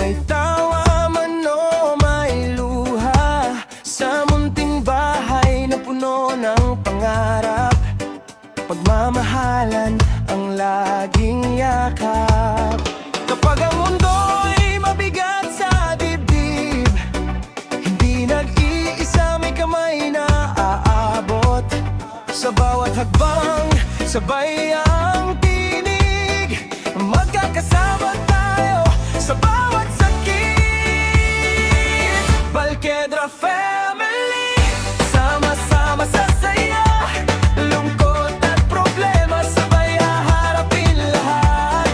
May tawa man o may luha, sa munting bahay na puno ng pangarap, pagmamahalan ang laging yakap. Kapag ang mundo'y mabigat sa dibdib, hindi nag-iisa, may kamay na aabot. Sa bawat hakbang, sabay ang tinig, magkakasama tayo sa bawat sakit. Balquedra Family, sama-sama sa saya, lungkot at problema, sabay haharapin lahat.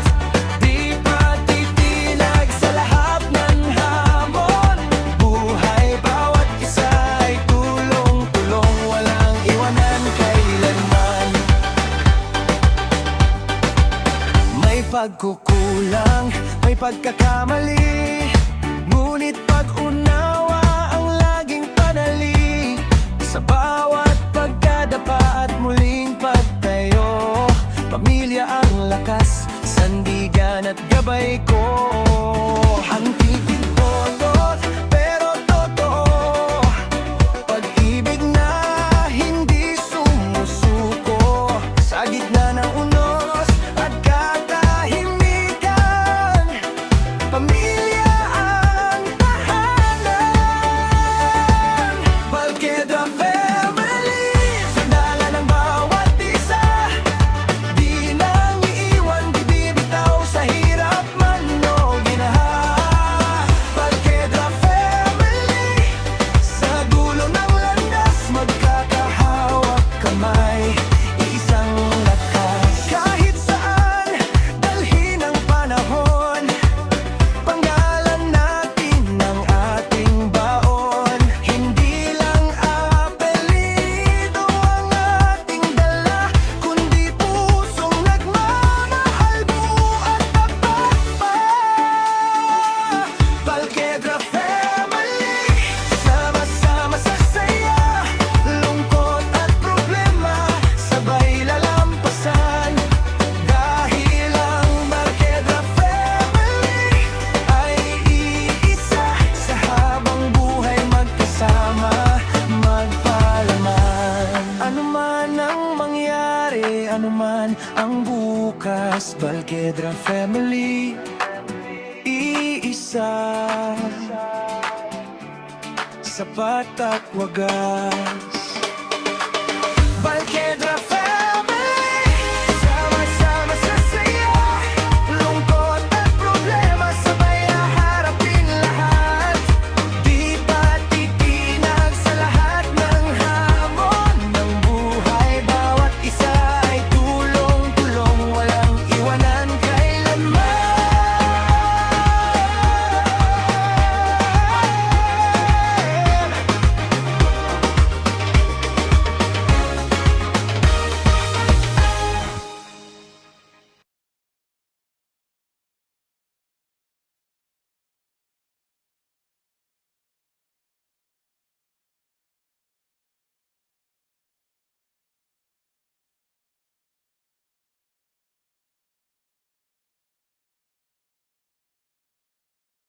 Di patitinag sa lahat ng hamon, buhay bawat isa ay tulong-tulong, walang iwanan kailanman. May pagkukulang, may pagkakamali, ngunit pag-unawa ang laging panali. Sa bawat pagdadapa at muling pagtayo, pamilya ang lakas, sandigan at gabay ko. Ang titig botot, pero totoo, pag-ibig na hindi sumusuko. Sa gitna ng unos at katahimikan, pamilya ang tahanan. Balquedra Family, sandala ng bawat isa, di nang iiwan, di bibitaw sa hirap man o ginaha. Balquedra Family, sa dulo ng landas, magkakahawak kamay, iisang lakas. Kahit saan, dalhin ang panahon, panggalan natin ang ating baon. Hindi lang apelido ang ating dala, kundi pusong nagmamahal, buhat tapat pa. Balquedra Family, sama-sama sa saya, lungkot at problema, sabay lalampasan. Dahil ang Balquedra Family ay iisa, sa habang buhay magkasama, magpalaman. Ano man ang mangyari, ano man ang bukas, Balquedra Family, iisa, sapat at wagas.